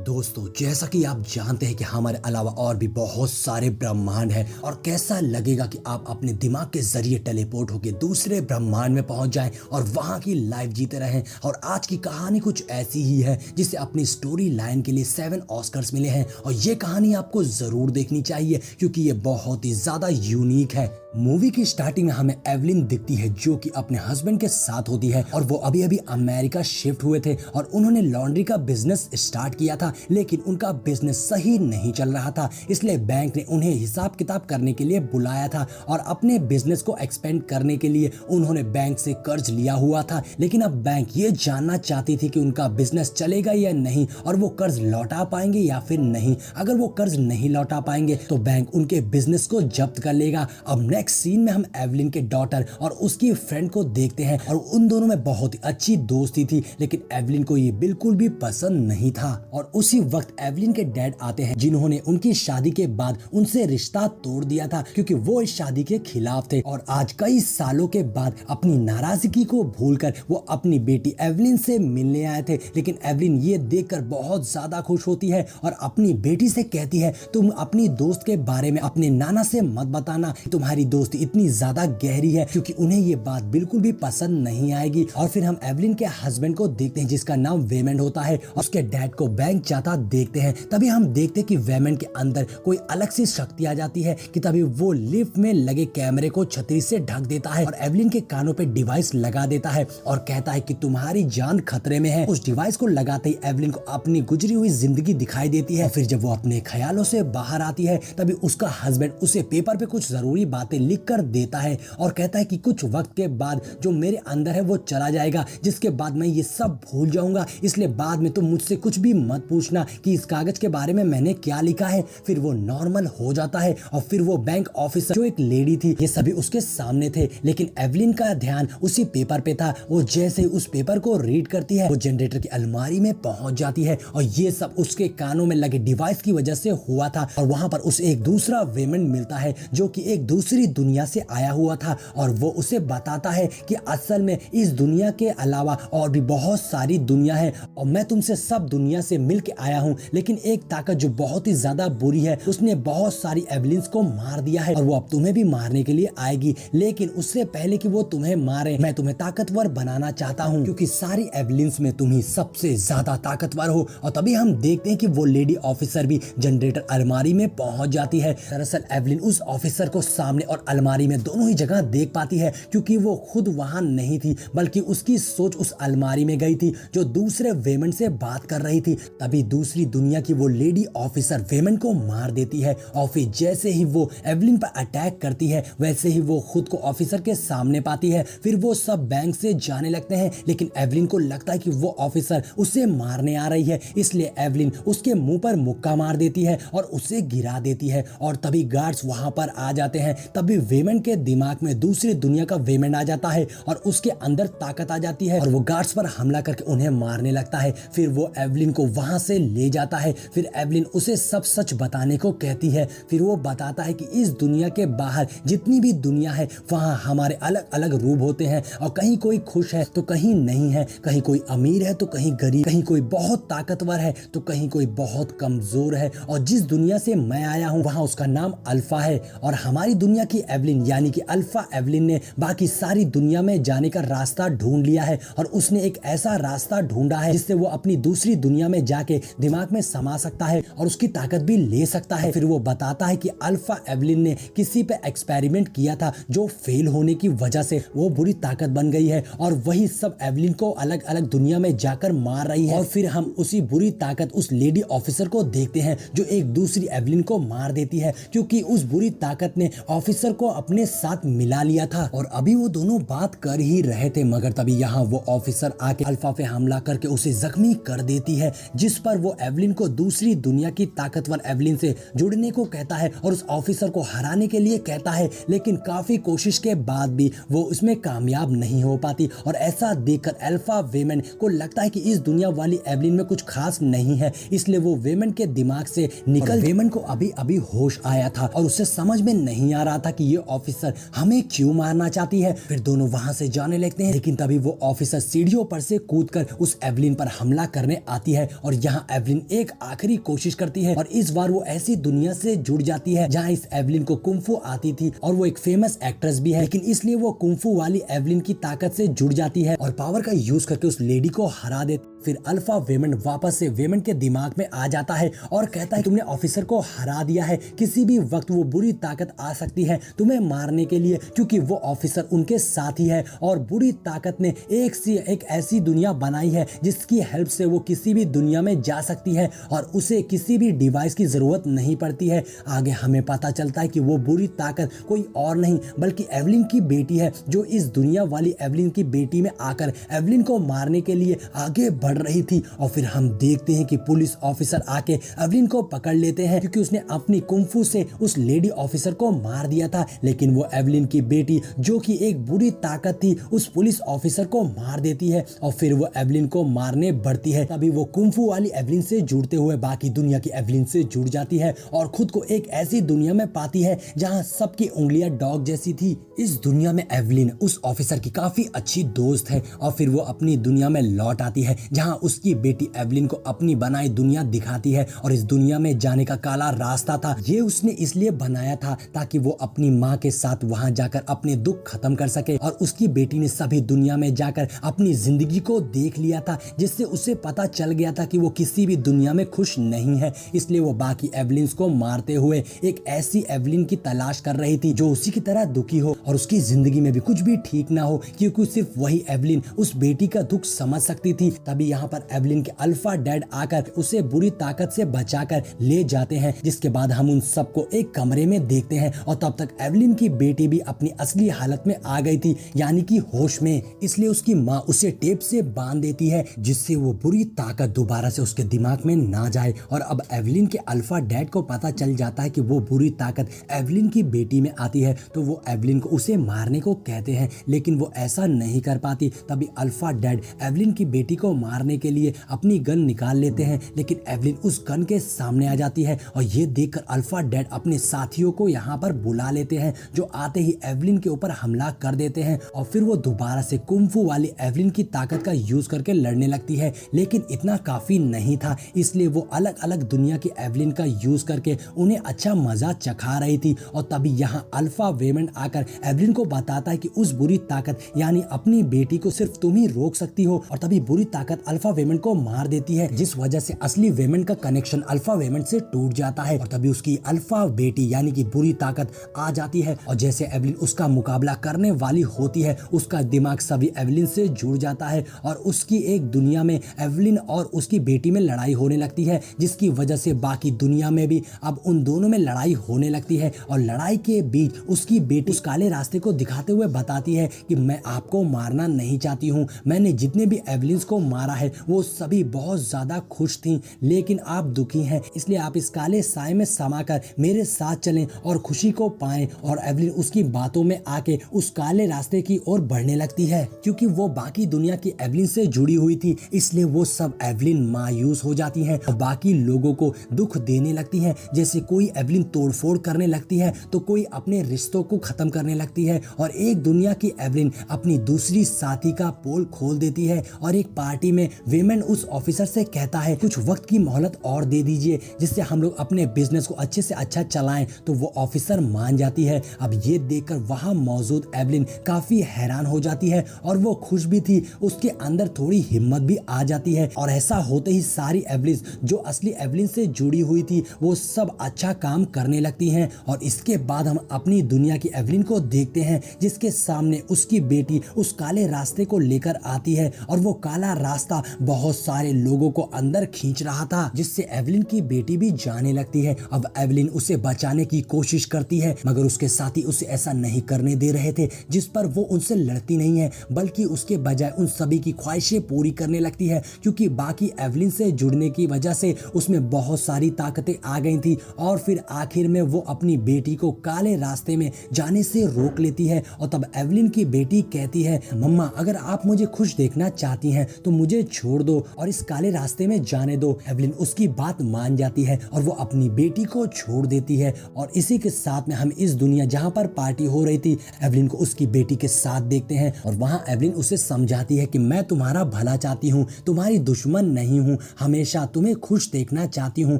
दोस्तों, जैसा कि आप जानते हैं कि हमारे अलावा और भी बहुत सारे ब्रह्मांड हैं और कैसा लगेगा कि आप अपने दिमाग के जरिए टेलीपोर्ट होकर दूसरे ब्रह्मांड में पहुंच जाएं और वहां की लाइफ जीते रहें। और आज की कहानी कुछ ऐसी ही है जिसे अपनी स्टोरी लाइन के लिए 7 ऑस्कर्स मिले हैं और ये कहानी आपको जरूर देखनी चाहिए क्योंकि ये बहुत ही ज्यादा यूनिक है। मूवी की स्टार्टिंग में हमें एवलिन दिखती है जो कि अपने हस्बैंड के साथ होती है और वो अभी अभी अमेरिका शिफ्ट हुए थे और उन्होंने लॉन्ड्री का बिजनेस स्टार्ट किया था, लेकिन उनका बिजनेस सही नहीं चल रहा था। इसलिए बैंक ने उन्हें हिसाब किताब करने के लिए बुलाया था और अपने बिजनेस को एक्सपेंड करने के लिए उन्होंने बैंक से कर्ज लिया हुआ था। लेकिन अब बैंक ये जानना चाहती थी कि उनका बिजनेस चलेगा या नहीं और वो कर्ज लौटा पाएंगे या फिर नहीं। अगर वो कर्ज नहीं लौटा पाएंगे तो बैंक उनके बिजनेस को जब्त कर लेगा। अब नेक्स्ट सीन में हम एवलिन के डॉटर और उसकी फ्रेंड को देखते हैं और उन दोनों में बहुत ही अच्छी दोस्ती थी, लेकिन एवलिन को ये बिल्कुल भी पसंद नहीं था। और उसी वक्त एवलिन के डैड आते हैं जिन्होंने उनकी शादी के बाद उनसे रिश्ता तोड़ दिया था क्योंकि वो इस शादी के खिलाफ थे। और आज कई सालों के बाद अपनी नाराजगी को भूलकर वो अपनी बेटी एवलिन से मिलने आए थे। लेकिन एवलिन ये देखकर बहुत ज्यादा खुश होती है और अपनी बेटी से कहती है, तुम अपनी दोस्त के बारे में अपने नाना से मत बताना, तुम्हारी दोस्ती इतनी ज्यादा गहरी है, क्योंकि उन्हें ये बात बिल्कुल भी पसंद नहीं आएगी। और फिर हम एवलिन के हस्बैंड को देखते हैं जिसका नाम वेमेंड होता है और उसके डैड को बैंक जाता देखते हैं। तभी हम देखते हैं कि वेमेंड के अंदर कोई अलग सी शक्ति आ जाती है कि तभी वो लिफ्ट में लगे कैमरे को छतरी से ढक देता है और एवलिन के कानों पे डिवाइस लगा देता है और कहता है कि तुम्हारी जान खतरे में है। उस डिवाइस को लगाते ही एवलिन को अपनी गुजरी हुई जिंदगी दिखाई देती है। फिर जब वो अपने ख्यालों से बाहर आती है तभी उसका हस्बैंड उसे पेपर पे कुछ जरूरी बातें लिख कर देता है और कहता है कि कुछ वक्त के बाद जो मेरे अंदर है वो चला जाएगा, जिसके बाद मैं ये सब भूल जाऊंगा, इसलिए बाद में तुम मुझसे कुछ भी मत पूछना कि इस कागज के बारे में मैंने क्या लिखा है। फिर वो नॉर्मल हो जाता है और फिर वो बैंक ऑफिसर जो एक लेडी थी ये सभी उसके सामने थे, लेकिन एवलिन का ध्यान उसी पेपर पे था। वो जैसे उस पेपर को रीड करती है वो जनरेटर की अलमारी में पहुंच जाती है और ये सब उसके कानों में लगे डिवाइस की वजह से हुआ था। और वहां पर उसे एक दूसरा वेमेंड मिलता है जो कि एक दूसरी दुनिया से आया हुआ था और वो उसे बताता है कि असल में इस दुनिया के अलावा और भी बहुत सारी दुनिया है और मैं तुमसे सब दुनिया से मिल के आया हूँ, लेकिन एक ताकत जो बहुत ही ज्यादा बुरी है उसने बहुत सारी एवलिन्स को मार दिया है और वो अब तुम्हें भी मारने के लिए आएगी। लेकिन उससे पहले कि वो तुम्हें मारे मैं तुम्हें ताकतवर बनाना चाहता हूँ क्योंकि सारी एवलिन्स में तुम ही सबसे ज्यादा ताकतवर हो। और तभी हम देखते हैं कि वो लेडी ऑफिसर भी जनरेटर अलमारी में पहुंच जाती है। दरअसल एवलिन उस ऑफिसर को सामने और अलमारी में दोनों ही जगह देख पाती है क्योंकि वो खुद वहां नहीं थी बल्कि उसकी सोच उस अलमारी में गई थी जो दूसरे वेमेंड से बात कर रही थी। तभी दूसरी दुनिया की वो लेडी ऑफिसर वेमेंड को मार देती है और फिर जैसे ही वो एवलिन पर अटैक करती है वैसे ही वो खुद को ऑफिसर के सामने पाती है। फिर वो सब बैंक से जाने लगते हैं, लेकिन एवलिन को लगता है कि वो ऑफिसर उसे मारने आ रही है, इसलिए एवलिन उसके मुंह पर मुक्का मार देती है और उसे गिरा देती है। और तभी गार्ड्स वहां पर आ जाते हैं। तभी वेमेंड के दिमाग में दूसरी दुनिया का वेमेंड आ जाता है और उसके अंदर ताकत आ जाती है और वो गार्ड्स पर हमला करके उन्हें मारने लगता है। फिर वो एवलिन को वहां से ले जाता है। फिर एवलिन उसे सब सच बताने को कहती है। फिर वो बताता है कि इस दुनिया के बाहर जितनी भी दुनिया है वहां हमारे अलग अलग रूप होते हैं और कहीं कोई खुश है तो कहीं नहीं है, कहीं कोई अमीर है तो कहीं गरीब, कहीं कोई बहुत ताकतवर है तो कहीं कोई बहुत कमजोर है। और जिस दुनिया से मैं आया हूँ वहां उसका नाम अल्फा है और हमारी दुनिया की एवलिन यानी कि अल्फा एवलिन ने बाकी सारी दुनिया में जाने का रास्ता ढूंढ लिया है और उसने एक ऐसा रास्ता ढूंढा है जिससे वो अपनी दूसरी दुनिया में जाके दिमाग में समा सकता है और उसकी ताकत भी ले सकता है। फिर वो बताता है कि अल्फा एवलिन ने किसी पे एक्सपेरिमेंट किया था जो फेल होने की वजह से वो बुरी ताकत बन गई है और वही सब एवलिन को अलग अलग दुनिया में जाकर मार रही है। और फिर हम उसी बुरी ताकत उस लेडी ऑफिसर को देखते हैं जो एक दूसरी एवलिन को मार देती है क्योंकि उस बुरी ताकत ने ऑफिसर को अपने साथ मिला लिया था। और अभी वो दोनों बात कर ही रहे थे मगर तभी यहाँ वो ऑफिसर आके अल्फा पे हमला करके उसे जख्मी कर देती है, जिस पर वो एवलिन को दूसरी दुनिया की ताकतवर एवलिन से जुड़ने को कहता है और उस ऑफिसर को हराने के लिए कहता है। लेकिन काफी कोशिश के बाद भी वो उसमें कामयाब नहीं हो पाती और ऐसा देखकर अल्फा वेमेंड को लगता है कि इस दुनिया वाली एवलिन में कुछ खास नहीं है, इसलिए वो वेमेंड के दिमाग से निकल। वेमेंड को अभी अभी होश आया था और उसे समझ में नहीं आ रहा था कि ये ऑफिसर हमें क्यों मारना चाहती है। फिर दोनों वहां से जाने लगते हैं, लेकिन तभी वो ऑफिसर सीढ़ियों पर से कूदकर उस एवलिन पर हमला करने आती है और जहाँ एवलिन एक आखिरी कोशिश करती है और इस बार वो ऐसी दुनिया से जुड़ जाती है जहाँ इस एवलिन को कुंफू आती थी और वो एक फेमस एक्ट्रेस भी है, लेकिन इसलिए वो कुंफू वाली एवलिन की ताकत से जुड़ जाती है और पावर का यूज करके उस लेडी को हरा देती। फिर अल्फा वेमन वापस से वेमन के दिमाग में आ जाता है और कहता है तुमने ऑफिसर को हरा दिया है, किसी भी वक्त वो बुरी ताकत आ सकती है तुम्हें मारने के लिए, क्योंकि वो ऑफिसर उनके साथ ही है और बुरी ताकत ने एक सी एक ऐसी दुनिया बनाई है जिसकी हेल्प से वो किसी भी दुनिया में जा सकती है और उसे किसी भी डिवाइस की जरूरत नहीं पड़ती है। आगे हमें पता चलता है कि वो बुरी ताकत कोई और नहीं बल्कि एवलिन की बेटी है, जो इस दुनिया वाली एवलिन की बेटी में आकर एवलिन को मारने के लिए आगे बढ़ रही थी। और फिर हम देखते हैं कि पुलिस ऑफिसर आके एवलिन को पकड़ लेते हैं क्योंकि उसने अपनी कुंफू से उस लेडी ऑफिसर को मार दिया था, लेकिन वो एवलिन की बेटी जो कि एक बुरी ताकत थी उस पुलिस ऑफिसर को मार देती है और फिर वो एवलिन को मारने बढ़ती है। तभी वो कुंफू वाली एवलिन से जुड़ते हुए बाकी दुनिया की एवलिन से जुड़ जाती है और खुद को एक ऐसी दुनिया में पाती है जहां सबकी उंगलियां डॉग जैसी थी। इस दुनिया में एवलिन उस ऑफिसर की काफी अच्छी दोस्त है और फिर वो अपनी दुनिया में लौट आती है जहां उसकी बेटी एवलिन को अपनी बनाई दुनिया दिखाती है और इस दुनिया में जाने का काला रास्ता था ये उसने इसलिए बनाया था ताकि वो अपनी माँ के साथ वहां जाकर अपने दुख खत्म कर सके। और उसकी बेटी ने सभी दुनिया में जाकर अपनी जिंदगी को देख लिया था जिससे उसे पता चल गया था कि वो किसी भी दुनिया में खुश नहीं है, इसलिए वो बाकी एवलिन्स को मारते हुए एक ऐसी एवलिन की तलाश कर रही थी जो उसी की तरह दुखी हो और उसकी जिंदगी में भी कुछ भी ठीक ना हो, क्योंकि सिर्फ वही एवलिन उस बेटी का दुख समझ सकती थी। तभी यहाँ पर एवलिन के अल्फा डैड आकर उसे बुरी ताकत से बचाकर ले जाते हैं, जिसके बाद हम उन सबको एक कमरे में देखते हैं और तब तक एवलिन की बेटी भी अपनी असली हालत में आ गई थी, यानी कि होश में। इसलिए उसकी माँ उसे टेप से बांध देती है जिससे वो बुरी ताकत दोबारा से उसके दिमाग में ना जाए। और अब एवलिन के अल्फा डैड को पता चल जाता है कि वो बुरी ताकत एवलिन की बेटी में आती है, तो वो एवलिन को उसे मारने को कहते हैं, लेकिन वो ऐसा नहीं कर पाती। तभी अल्फा डैड एवलिन की बेटी को मारने के लिए अपनी गन निकाल लेते हैं, लेकिन एवलिन उस गन के सामने आ जाती है और ये देखकर अल्फा डैड अपने साथियों को यहाँ पर बुला लेते हैं, जो आते ही एवलिन के ऊपर हमला कर देते हैं और फिर वो दोबारा से कुंफू वाली एवलिन की ताकत का यूज करके लड़ने लगती है। लेकिन इतना काफी नहीं था, इसलिए वो अलग अलग दुनिया की एवलिन का यूज करके उन्हें अच्छा मजा चखा रही थी। और तभी यहाँ अल्फा वेमन आकर एवलिन को बताता है कि उस बुरी ताकत यानी अपनी बेटी को सिर्फ तुम ही रोक सकती हो, और तभी बुरी ताकत अल्फा वेमन को मार देती है, जिस वजह से असली वेमन का कनेक्शन अल्फा वेमन से टूट जाता है। और तभी उसकी अल्फा बेटी यानी कि बुरी ताकत आ जाती है और जैसे एवलिन उसका मुकाबला करने वाली होती है उसका दिमाग सभी एवलिन से जुड़ जाता है और उसकी एक दुनिया में एवलिन और उसकी बेटी में लड़ाई होने लगती है, जिसकी वजह से बाकी दुनिया में भी अब उन दोनों में लड़ाई होने लगती है। और लड़ाई के बीच उसकी बेटी उस काले रास्ते को दिखाते हुए बताती है कि मैं आपको मारना नहीं चाहती हूँ, मैंने जितने भी एवलिन्स को मारा है वो सभी बहुत ज्यादा खुश थी, लेकिन आप दुखी हैं, इसलिए आप इस काले साए में समाकर मेरे साथ चलें और खुशी को पाएं। और एवलिन उसकी बातों में आके उस काले रास्ते की ओर बढ़ने लगती है, क्योंकि वो बाकी दुनिया की एवलिन से जुड़ी हुई थी, इसलिए वो सब एवलिन मायूस हो जाती हैं और बाकी लोगों को दुख देने लगती हैं। जैसे कोई एवलिन तोड़फोड़ करने लगती है तो कोई अपने रिश्तों को खत्म करने लगती है और एक दुनिया की एवलिन अपनी दूसरी साथी का पोल खोल देती है। और एक पार्टी में वेमन उस ऑफिसर से कहता है कुछ वक्त की मोहलत और दे दीजिए जिससे हम लोग अपने बिजनेस को अच्छे से अच्छा चलाएं, तो वो ऑफिसर मान जाती है। अब ये देखकर वहां मौजूद एवलिन काफी हैरान हो जाती है और वो खुश भी थी, उसके अंदर थोड़ी हिम्मत भी आ जाती है। और ऐसा होते ही सारी एवलिन जो असली एवलिन से जुड़ी हुई थी वो सब अच्छा काम करने लगती हैं। और इसके बाद हम अपनी दुनिया की एवलिन को देखते हैं जिसके सामने उसकी बेटी उस काले रास्ते को लेकर आती है और वो काला रास्ता बहुत सारे लोगों को अंदर खींच रहा था, जिससे एवलिन की बेटी भी जाने लगती है। अब एवलिन उसे बचाने की कोशिश करती है मगर उसके साथी उसे ऐसा नहीं करने दे रहे थे, जिस पर वो उनसे लड़ती नहीं है बल्कि उसके बजाय उन सभी की ख्वाहिशें पूरी करने लगती है, क्योंकि बाकी एवलिन से जुड़ने की वजह से उसमें बहुत सारी ताकतें आ गई थी। और फिर आखिर में वो अपनी बेटी को काले रास्ते में जाने से रोक लेती है। और तब एवलिन की बेटी कहती है मम्मा अगर आप मुझे खुश देखना चाहती हैं तो मुझे मुझे छोड़ दो और इस काले रास्ते में जाने दो। एवलिन उसकी बात मान जाती है और वो अपनी बेटी को छोड़ देती है। और इसी के साथ में हम इस दुनिया जहाँ पर पार्टी हो रही थी, एवलिन को उसकी बेटी के साथ देखते हैं और वहाँ एवलिन उसे समझाती है कि मैं तुम्हारा भला चाहती हूँ, तुम्हारी दुश्मन नहीं हूँ, हमेशा तुम्हें खुश देखना चाहती हूँ,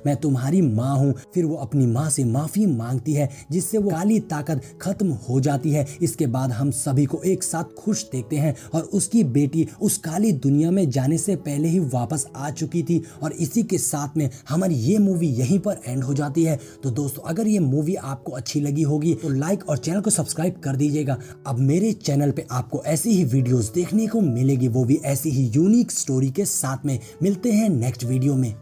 मैं तुम्हारी माँ हूँ। फिर वो अपनी माँ से माफी मांगती है जिससे वो काली ताकत खत्म हो जाती है। इसके बाद हम सभी को एक साथ खुश देखते हैं और उसकी बेटी उस काली दुनिया में जाने से पहले ही वापस आ चुकी थी। और इसी के साथ में हमारी ये मूवी यहीं पर एंड हो जाती है। तो दोस्तों, अगर ये मूवी आपको अच्छी लगी होगी तो लाइक और चैनल को सब्सक्राइब कर दीजिएगा। अब मेरे चैनल पे आपको ऐसी ही वीडियोस देखने को मिलेगी, वो भी ऐसी ही यूनिक स्टोरी के साथ में। मिलते हैं नेक्स्ट वीडियो में।